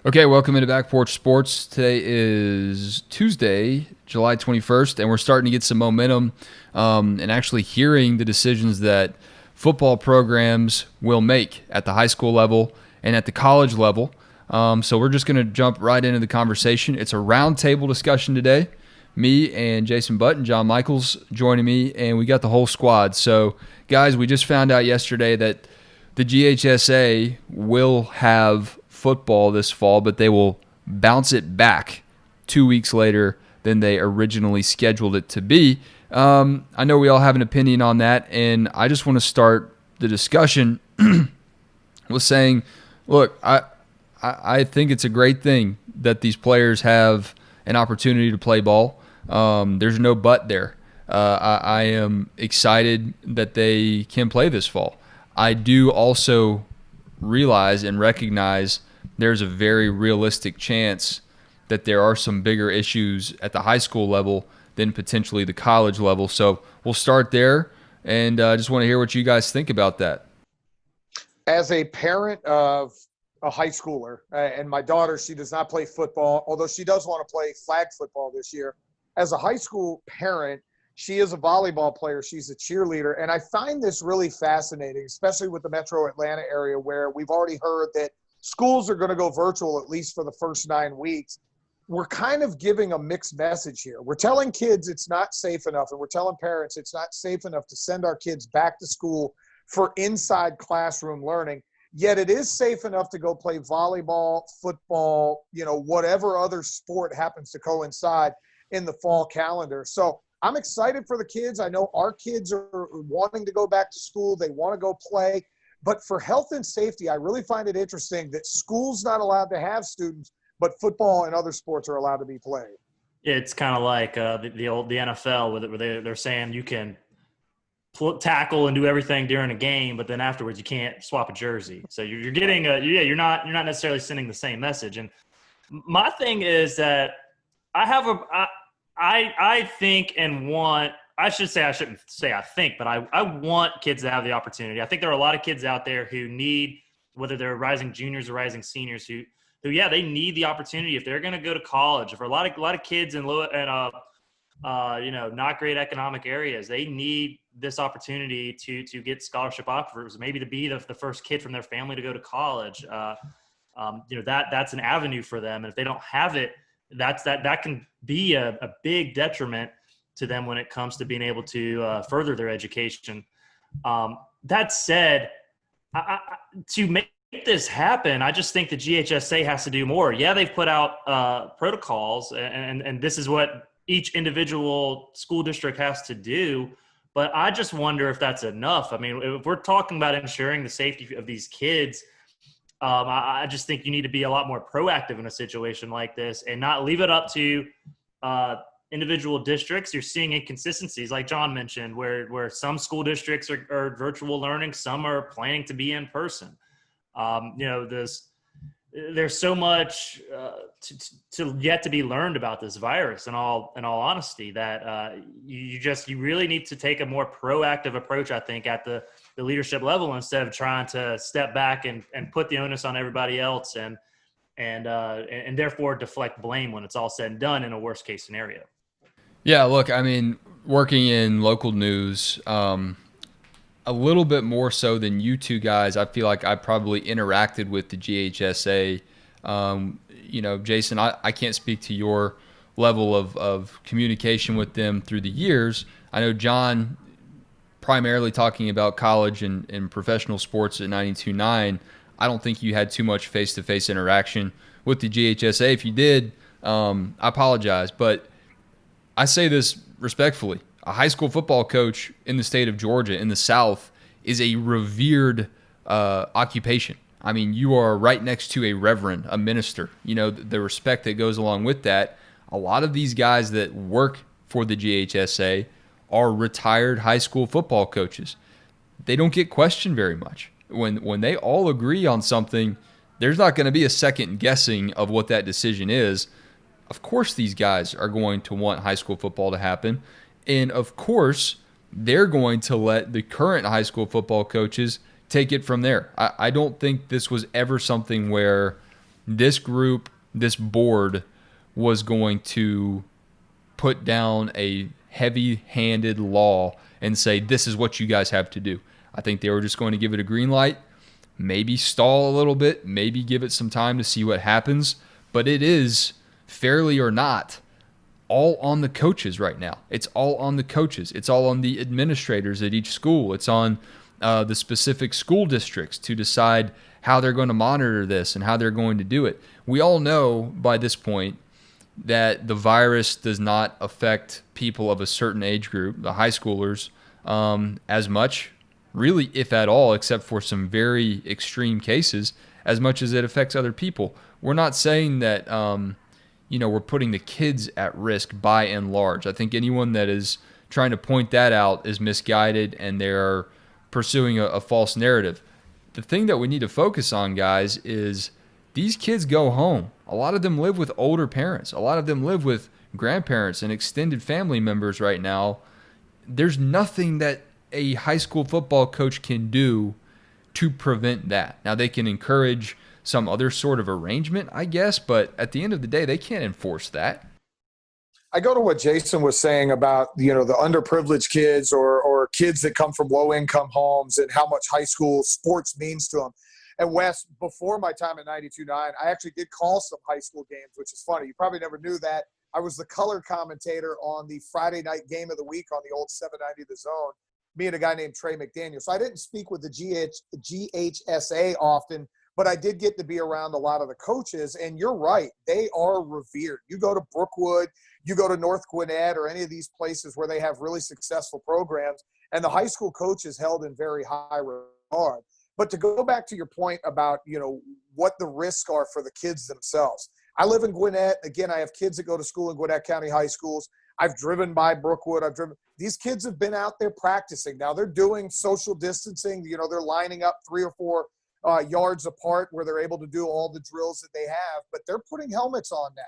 Okay, welcome into Back Porch Sports. Today is Tuesday, July 21st, and we're starting to get some momentum and actually hearing the decisions that football programs will make at the high school level and at the college level. So we're just going to jump right into the conversation. It's a roundtable discussion today. Me and Jason Button, John Michaels joining me, and we got the whole squad. So, guys, we just found out yesterday that the GHSA will have football this fall, but they will bounce it back 2 weeks later than they originally scheduled it to be. I know we all have an opinion on that, and I just want to start the discussion with saying, look, I think it's a great thing that these players have an opportunity to play ball. There's no but there. I am excited that they can play this fall. I do also realize and recognize there's a very realistic chance that there are some bigger issues at the high school level than potentially the college level. So we'll start there, and I just want to hear what you guys think about that. As a parent of a high schooler, and my daughter, she does not play football, although she does want to play flag football this year. As a high school parent, she is a volleyball player. She's a cheerleader. And I find this really fascinating, especially with the metro Atlanta area, where we've already heard that schools are going to go virtual at least for the first 9 weeks. We're kind of giving a mixed message here. We're telling kids it's not safe enough, and we're telling parents it's not safe enough to send our kids back to school for inside classroom learning. Yet it is safe enough to go play volleyball, football, whatever other sport happens to coincide in the fall calendar. So I'm excited for the kids. I know our kids are wanting to go back to school. They want to go play. But for health and safety, I really find it interesting that school's not allowed to have students, but football and other sports are allowed to be played. It's kind of like the NFL where they're saying you can tackle and do everything during a game, but then afterwards you can't swap a jersey. So you're getting you're not necessarily sending the same message. And my thing is that I think and want – I shouldn't say I think, but I want kids to have the opportunity. I think there are a lot of kids out there who need, whether they're rising juniors or rising seniors, who they need the opportunity if they're going to go to college. For a lot of kids in low and not great economic areas, they need this opportunity to get scholarship offers, maybe to be the first kid from their family to go to college. That's an avenue for them, and if they don't have it, that can be a big detriment to them when it comes to being able to further their education. That said, to make this happen, I just think the GHSA has to do more. Yeah, they've put out protocols, and this is what each individual school district has to do. But I just wonder if that's enough. I mean, if we're talking about ensuring the safety of these kids, I just think you need to be a lot more proactive in a situation like this and not leave it up to individual districts. You're seeing inconsistencies, like John mentioned, where some school districts are virtual learning, some are planning to be in person. There's so much to yet to be learned about this virus. In all honesty, that you really need to take a more proactive approach, I think, at the leadership level, instead of trying to step back and put the onus on everybody else and therefore deflect blame when it's all said and done in a worst case scenario. Yeah, look, I mean, working in local news, a little bit more so than you two guys, I feel like I probably interacted with the GHSA. Jason, I can't speak to your level of communication with them through the years. I know John, primarily talking about college and professional sports at 92.9, I don't think you had too much face-to-face interaction with the GHSA. If you did, I apologize. But I say this respectfully. A high school football coach in the state of Georgia, in the South, is a revered occupation. I mean, you are right next to a reverend, a minister. The respect that goes along with that. A lot of these guys that work for the GHSA are retired high school football coaches. They don't get questioned very much. When they all agree on something, there's not going to be a second guessing of what that decision is. Of course, these guys are going to want high school football to happen. And of course, they're going to let the current high school football coaches take it from there. I don't think this was ever something where this group, this board was going to put down a heavy-handed law and say, this is what you guys have to do. I think they were just going to give it a green light, maybe stall a little bit, maybe give it some time to see what happens. But it is, fairly or not, all on the coaches right now. It's all on the coaches. It's all on the administrators at each school. It's on the specific school districts to decide how they're going to monitor this and how they're going to do it. We all know by this point that the virus does not affect people of a certain age group, the high schoolers, as much, really, if at all, except for some very extreme cases, as much as it affects other people. We're not saying that we're putting the kids at risk by and large. I think anyone that is trying to point that out is misguided and they're pursuing a false narrative. The thing that we need to focus on, guys, is these kids go home. A lot of them live with older parents. A lot of them live with grandparents and extended family members right now. There's nothing that a high school football coach can do to prevent that. Now, they can encourage some other sort of arrangement, I guess, but at the end of the day, they can't enforce that. I go to what Jason was saying about, the underprivileged kids or kids that come from low-income homes and how much high school sports means to them. And Wes, before my time at 92.9, I actually did call some high school games, which is funny. You probably never knew that. I was the color commentator on the Friday night game of the week on the old 790 The Zone, me and a guy named Trey McDaniel. So I didn't speak with the GHSA often, but I did get to be around a lot of the coaches. And you're right, they are revered. You go to Brookwood, you go to North Gwinnett or any of these places where they have really successful programs, and the high school coach is held in very high regard. But to go back to your point about, what the risks are for the kids themselves. I live in Gwinnett. Again, I have kids that go to school in Gwinnett County high schools. I've driven by Brookwood. These kids have been out there practicing. Now they're doing social distancing. They're lining up 3 or 4 yards apart where they're able to do all the drills that they have, but they're putting helmets on now.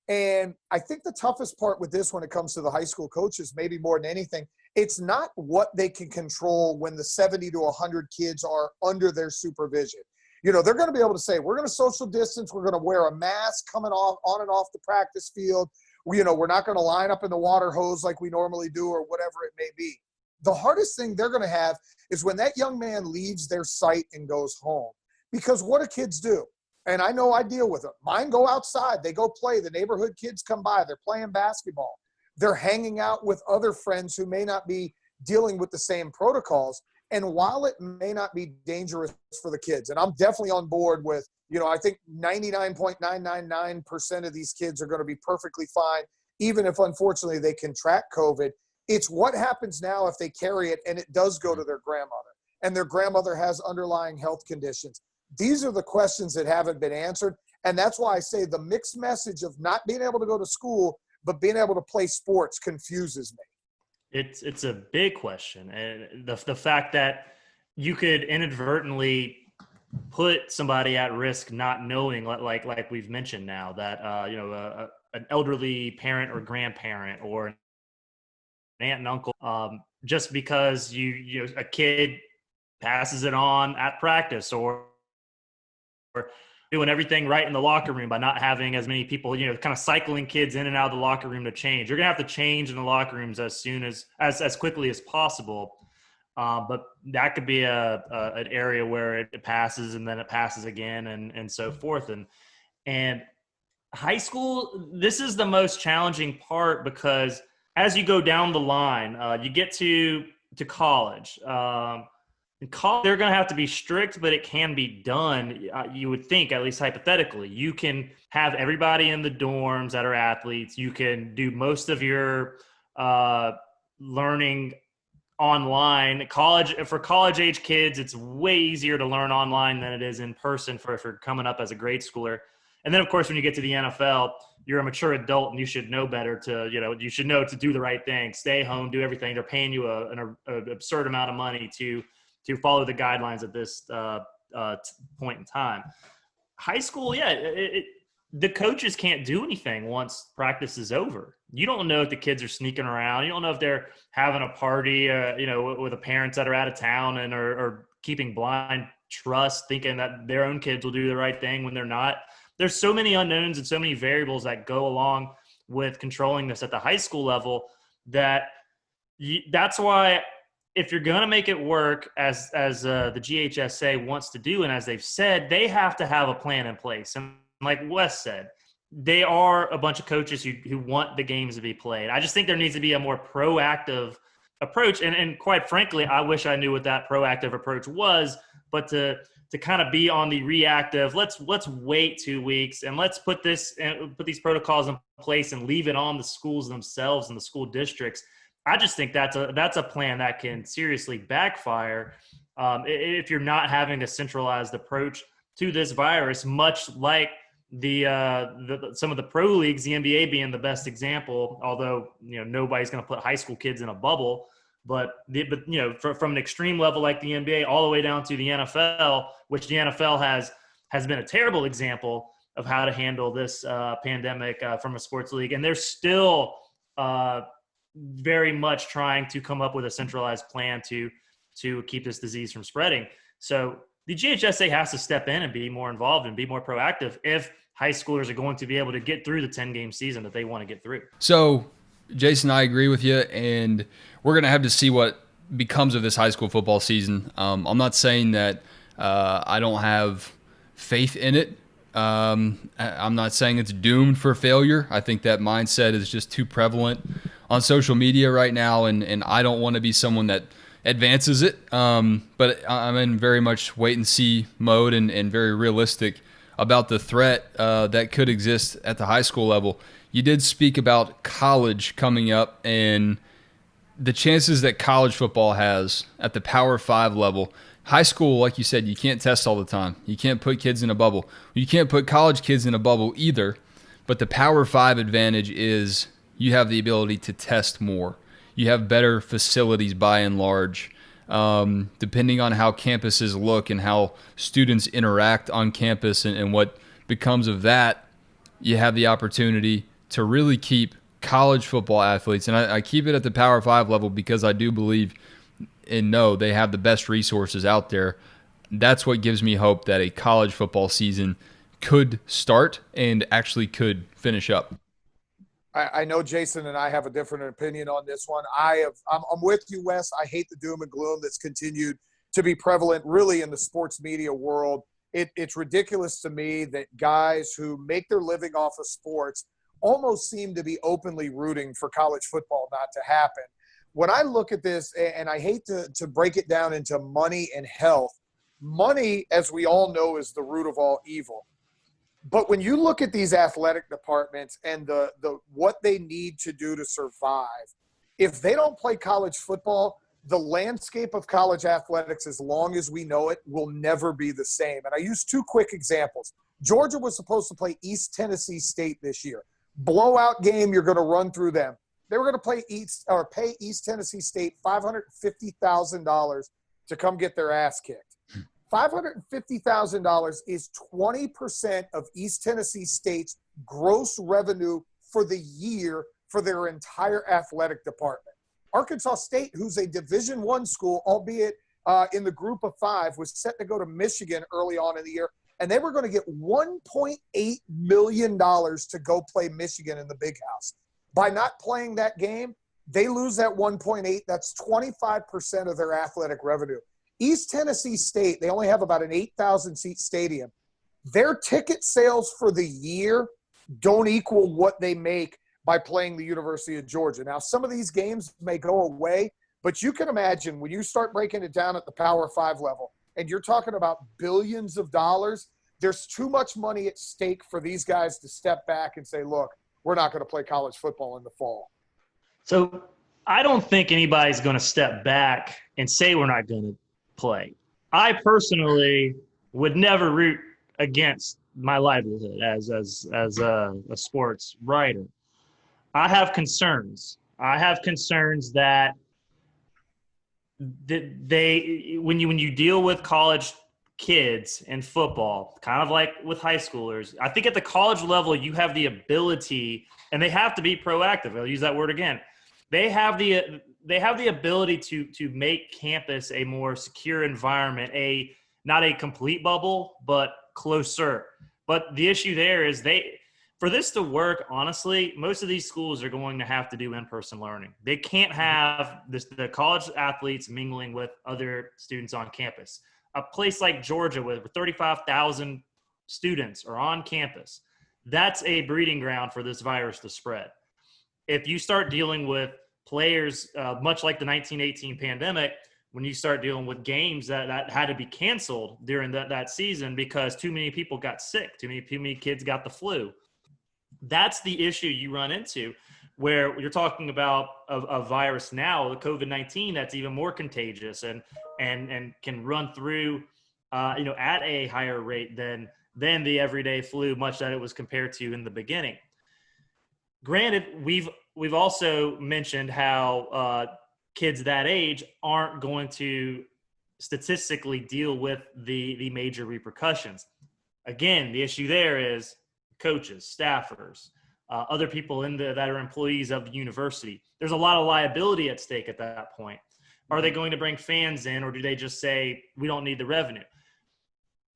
And I think the toughest part with this when it comes to the high school coaches, maybe more than anything, it's not what they can control when the 70 to 100 kids are under their supervision. They're going to be able to say, we're going to social distance. We're going to wear a mask coming on and off the practice field. We're not going to line up in the water hose like we normally do or whatever it may be. The hardest thing they're going to have is when that young man leaves their site and goes home. Because what do kids do? And I know I deal with them. Mine go outside. They go play. The neighborhood kids come by. They're playing basketball. They're hanging out with other friends who may not be dealing with the same protocols. And while it may not be dangerous for the kids, and I'm definitely on board with, I think 99.999% of these kids are going to be perfectly fine, even if unfortunately they contract COVID. It's what happens now if they carry it and it does go to their grandmother and their grandmother has underlying health conditions. These are the questions that haven't been answered. And that's why I say the mixed message of not being able to go to school, but being able to play sports confuses me. It's a big question. And the fact that you could inadvertently put somebody at risk, not knowing, like we've mentioned now, that, an elderly parent or grandparent or an aunt and uncle, just because a kid passes it on at practice or doing everything right in the locker room by not having as many people, kind of cycling kids in and out of the locker room to change. You're going to have to change in the locker rooms as soon as quickly as possible. But that could be an area where it passes and then it passes again and so forth. And high school, this is the most challenging part because as you go down the line, you get to college. In college, they're going to have to be strict, but it can be done. You would think, at least hypothetically, you can have everybody in the dorms that are athletes. You can do most of your learning online. For college age kids, it's way easier to learn online than it is in person for if you're coming up as a grade schooler. And then, of course, when you get to the NFL, you're a mature adult and you should know better you should know to do the right thing, stay home, do everything. They're paying you an absurd amount of money to follow the guidelines at this point in time. High school, the coaches can't do anything once practice is over. You don't know if the kids are sneaking around. You don't know if they're having a party, with the parents that are out of town and are keeping blind trust, thinking that their own kids will do the right thing when they're not. there's so many unknowns and so many variables that go along with controlling this at the high school level that that's why if you're going to make it work as the GHSA wants to do, and as they've said, they have to have a plan in place. And like Wes said, they are a bunch of coaches who want the games to be played. I just think there needs to be a more proactive approach. And quite frankly, I wish I knew what that proactive approach was, but to kind of be on the reactive, let's wait 2 weeks and let's put these protocols in place and leave it on the schools themselves and the school districts. I just think that's a plan that can seriously backfire if you're not having a centralized approach to this virus, much like some of the pro leagues, the NBA being the best example, although nobody's going to put high school kids in a bubble, but from an extreme level like the NBA all the way down to the NFL, which the NFL has been a terrible example of how to handle this pandemic from a sports league, and they're still very much trying to come up with a centralized plan to keep this disease from spreading. So the GHSA has to step in and be more involved and be more proactive if high schoolers are going to be able to get through the 10-game season that they want to get through. So, Jason, I agree with you, and we're going to have to see what becomes of this high school football season. I'm not saying that I don't have faith in it. I'm not saying it's doomed for failure. I think that mindset is just too prevalent on social media right now, and I don't want to be someone that advances it. But I'm in very much wait-and-see mode and very realistic about the threat that could exist at the high school level. You did speak about college coming up and the chances that college football has at the Power 5 level. High school, like you said, you can't test all the time. You can't put kids in a bubble. You can't put college kids in a bubble either. But the Power 5 advantage is you have the ability to test more. You have better facilities by and large. Depending on how campuses look and how students interact on campus and what becomes of that, you have the opportunity to really keep college football athletes. And I keep it at the Power 5 level because I do believe and know they have the best resources out there. That's what gives me hope that a college football season could start and actually could finish up. I know Jason and I have a different opinion on this one. I'm with you, Wes. I hate the doom and gloom that's continued to be prevalent really in the sports media world. It's ridiculous to me that guys who make their living off of sports almost seem to be openly rooting for college football not to happen. When I look at this, and I hate to break it down into money and health, money, as we all know, is the root of all evil. But when you look at these athletic departments and the what they need to do to survive, if they don't play college football, the landscape of college athletics, as long as we know it, will never be the same. And I use two quick examples. Georgia was supposed to play East Tennessee State this year. Blowout game, you're going to run through them. They were going to pay East Tennessee State $550,000 to come get their ass kicked. $550,000 is 20% of East Tennessee State's gross revenue for the year for their entire athletic department. Arkansas State, who's a Division I school, albeit in the group of five, was set to go to Michigan early on in the year, and they were going to get $1.8 million to go play Michigan in the Big House. By not playing that game, they lose that 1.8. That's 25% of their athletic revenue. East Tennessee State, they only have about an 8,000-seat stadium. Their ticket sales for the year don't equal what they make by playing the University of Georgia. Now, some of these games may go away, but you can imagine when you start breaking it down at the Power 5 level and you're talking about billions of dollars, there's too much money at stake for these guys to step back and say, look, we're not going to play college football in the fall. So I don't think anybody's going to step back and say we're not going to play. I personally would never root against my livelihood as a sports writer. I have concerns. That when you deal with college kids in football, kind of like with high schoolers, I think at the college level you have the ability, and they have to be proactive. I'll use that word again. They have the ability to make campus a more secure environment, not a complete bubble, but closer. But the issue there is for this to work, honestly, most of these schools are going to have to do in-person learning. They can't have the college athletes mingling with other students on campus. A place like Georgia with 35,000 students are on campus, that's a breeding ground for this virus to spread. If you start dealing with players, much like the 1918 pandemic, when you start dealing with games that had to be canceled during that season because too many people got sick, too many kids got the flu, that's the issue you run into, where you're talking about a virus now, the COVID-19, that's even more contagious and can run through, at a higher rate than the everyday flu, much that it was compared to in the beginning. Granted, we've also mentioned how kids that age aren't going to statistically deal with the major repercussions. Again, the issue there is coaches, staffers, other people that are employees of the university. There's a lot of liability at stake at that point. Are they going to bring fans in, or do they just say, we don't need the revenue?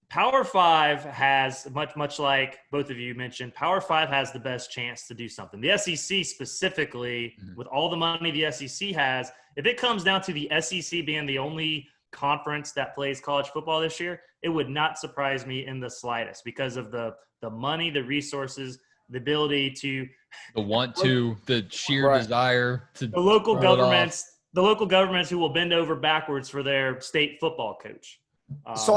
Power 5 has, much like both of you mentioned, Power 5 has the best chance to do something. The SEC specifically, with all the money the SEC has, if it comes down to the SEC being the only conference that plays college football this year, it would not surprise me in the slightest because of the money, the resources, the ability to the sheer desire to the local governments who will bend over backwards for their state football coach. So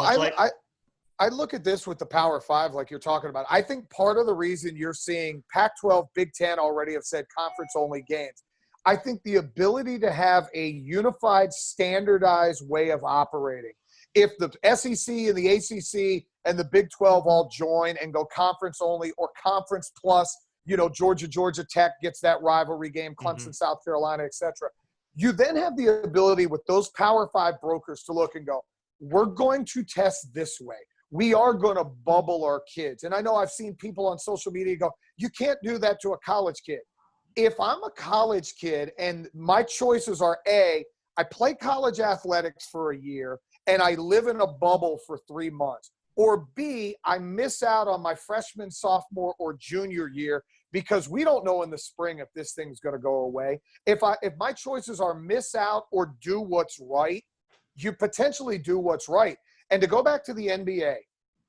I look at this with the Power 5 like you're talking about. I think part of the reason you're seeing Pac-12, Big Ten already have said conference-only games. I think the ability to have a unified, standardized way of operating. If the SEC and the ACC and the Big 12 all join and go conference-only or conference plus, Georgia Tech gets that rivalry game, Clemson, South Carolina, et cetera. You then have the ability with those Power 5 brokers to look and go, we're going to test this way. We are going to bubble our kids. And I know I've seen people on social media go, you can't do that to a college kid. If I'm a college kid and my choices are A, I play college athletics for a year and I live in a bubble for 3 months, or B, I miss out on my freshman, sophomore, or junior year because we don't know in the spring if this thing's going to go away. If my choices are miss out or do what's right, you potentially do what's right. And to go back to the NBA,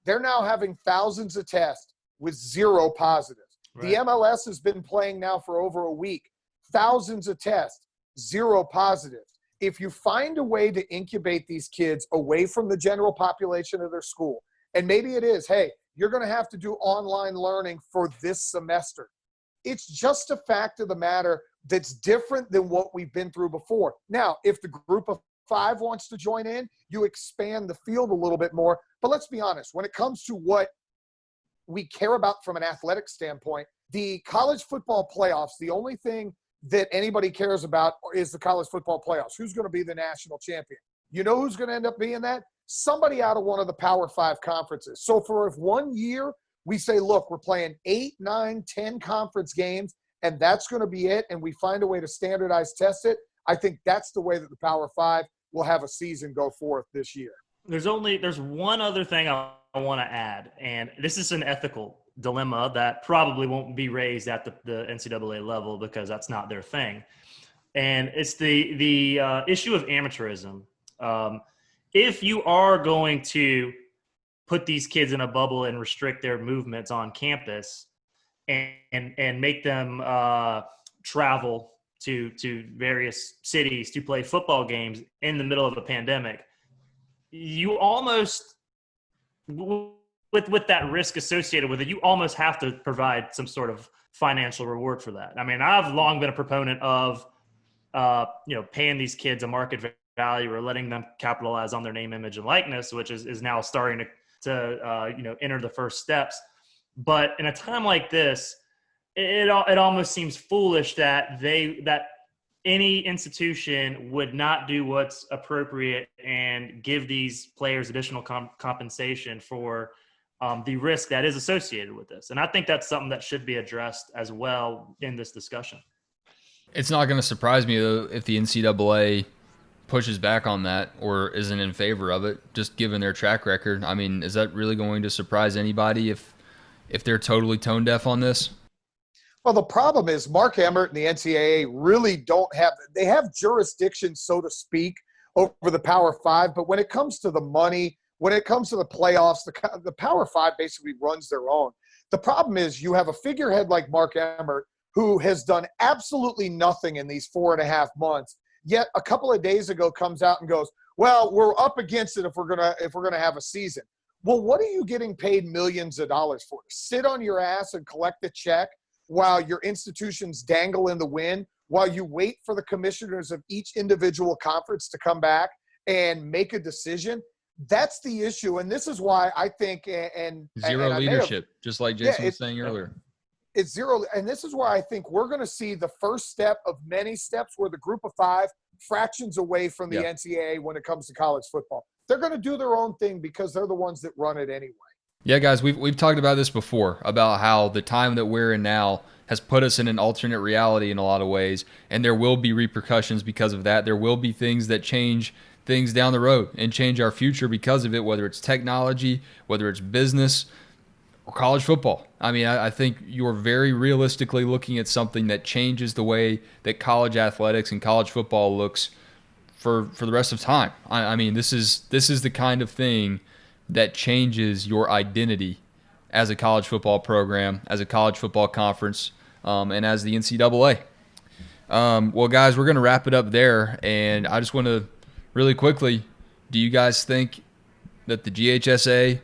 they're now having thousands of tests with 0 positives. Right. The MLS has been playing now for over a week. Thousands of tests, 0 positives. If you find a way to incubate these kids away from the general population of their school, and maybe it is, hey, you're going to have to do online learning for this semester. It's just a fact of the matter that's different than what we've been through before. Now, if the group of 5 wants to join in, you expand the field a little bit more. But let's be honest, when it comes to what we care about from an athletic standpoint, the college football playoffs, the only thing that anybody cares about is the college football playoffs. Who's going to be the national champion? You know who's going to end up being that? Somebody out of one of the Power 5 conferences. So if 1 year we say, look, we're playing 8, 9, 10 conference games, and that's going to be it, and we find a way to standardize test it, I think that's the way that the Power 5 will have a season go forth this year. There's one other thing I want to add, and this is an ethical dilemma that probably won't be raised at the NCAA level because that's not their thing. And it's the issue of amateurism. If you are going to put these kids in a bubble and restrict their movements on campus and make them travel to various cities to play football games in the middle of a pandemic, you almost, with that risk associated with it, you almost have to provide some sort of financial reward for that. I mean, I've long been a proponent of, paying these kids a market value or letting them capitalize on their name, image, and likeness, which is now starting to enter the first steps. But in a time like this, it almost seems foolish that any institution would not do what's appropriate and give these players additional compensation for the risk that is associated with this. And I think that's something that should be addressed as well in this discussion. It's not going to surprise me, though, if the NCAA pushes back on that or isn't in favor of it, just given their track record. I mean, is that really going to surprise anybody if if they're totally tone deaf on this? Well, the problem is Mark Emmert and the NCAA really don't have – they have jurisdiction, so to speak, over the Power Five. But when it comes to the money, when it comes to the playoffs, the Power Five basically runs their own. The problem is you have a figurehead like Mark Emmert who has done absolutely nothing in these 4.5 months, yet a couple of days ago comes out and goes, well, we're up against it if we're gonna have a season. Well, what are you getting paid millions of dollars for? Sit on your ass and collect a check while your institutions dangle in the wind, while you wait for the commissioners of each individual conference to come back and make a decision? That's the issue. And this is why I think zero leadership, just like Jason was saying earlier. It's zero. And this is why I think we're going to see the first step of many steps where the group of five fractions away from the NCAA when it comes to college football. They're going to do their own thing because they're the ones that run it anyway. Yeah, guys, we've talked about this before, about how the time that we're in now has put us in an alternate reality in a lot of ways, and there will be repercussions because of that. There will be things that change things down the road and change our future because of it, whether it's technology, whether it's business, or college football. I mean, I think you're very realistically looking at something that changes the way that college athletics and college football looks for the rest of time. I mean, this is the kind of thing that changes your identity as a college football program, as a college football conference, and as the NCAA. Well, guys, we're going to wrap it up there, and I just want to really quickly, do you guys think that the GHSA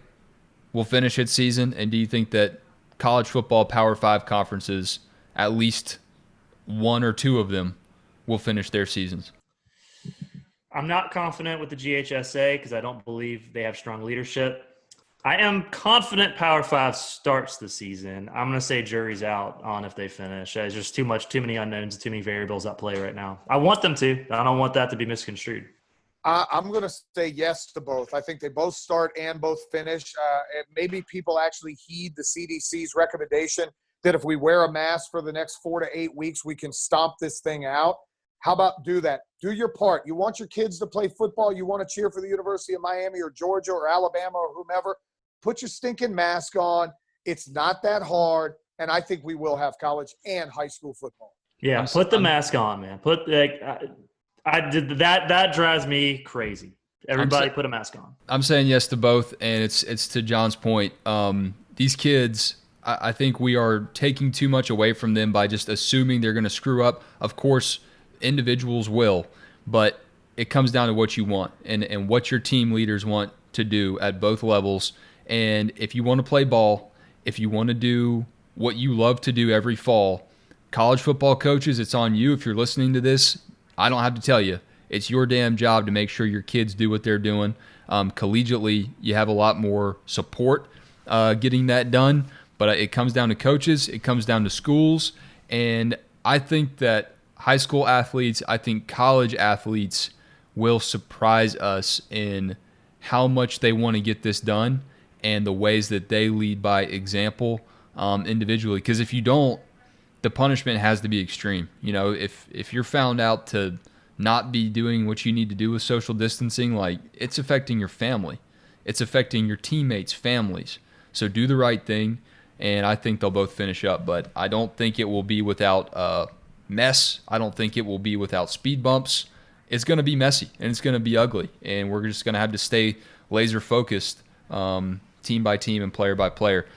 will finish its season, and do you think that college football Power 5 conferences, at least one or two of them, will finish their seasons? I'm not confident with the GHSA because I don't believe they have strong leadership. I am confident Power 5 starts the season. I'm going to say jury's out on if they finish. There's just too many unknowns, too many variables at play right now. I want them to. I don't want that to be misconstrued. I'm going to say yes to both. I think they both start and both finish. And maybe people actually heed the CDC's recommendation that if we wear a mask for the next 4 to 8 weeks, we can stomp this thing out. How about do that? Do your part. You want your kids to play football. You want to cheer for the University of Miami or Georgia or Alabama or whomever. Put your stinking mask on. It's not that hard. And I think we will have college and high school football. Yeah, put the mask on, man. I did that. That drives me crazy. Everybody put a mask on. I'm saying yes to both, and it's to John's point. These kids, I think we are taking too much away from them by just assuming they're going to screw up. Of course, individuals will, but it comes down to what you want and what your team leaders want to do at both levels. And if you want to play ball, if you want to do what you love to do every fall, college football coaches, it's on you. If you're listening to this, I don't have to tell you. It's your damn job to make sure your kids do what they're doing. Collegiately, you have a lot more support getting that done, but it comes down to coaches. It comes down to schools. And I think that high school athletes, I think college athletes will surprise us in how much they want to get this done and the ways that they lead by example individually. Because if you don't, the punishment has to be extreme. You know, if you're found out to not be doing what you need to do with social distancing, like, it's affecting your family. It's affecting your teammates' families. So do the right thing, and I think they'll both finish up. But I don't think it will be without mess. I don't think it will be without speed bumps. It's going to be messy, and it's going to be ugly, and we're just going to have to stay laser focused, team by team and player by player.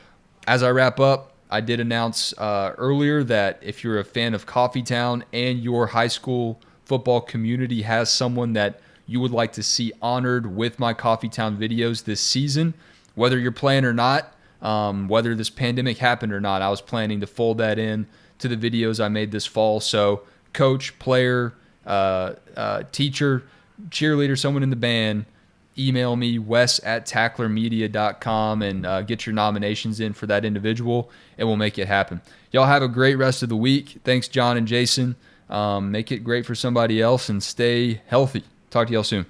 As I wrap up, I did announce earlier that if you're a fan of Coffeetown and your high school football community has someone that you would like to see honored with my Coffeetown videos this season, whether you're playing or not, whether this pandemic happened or not, I was planning to fold that in to the videos I made this fall. So coach, player, teacher, cheerleader, someone in the band, email me, wes@tacklermedia.com, and get your nominations in for that individual, and we'll make it happen. Y'all have a great rest of the week. Thanks, John and Jason. Make it great for somebody else, and stay healthy. Talk to y'all soon.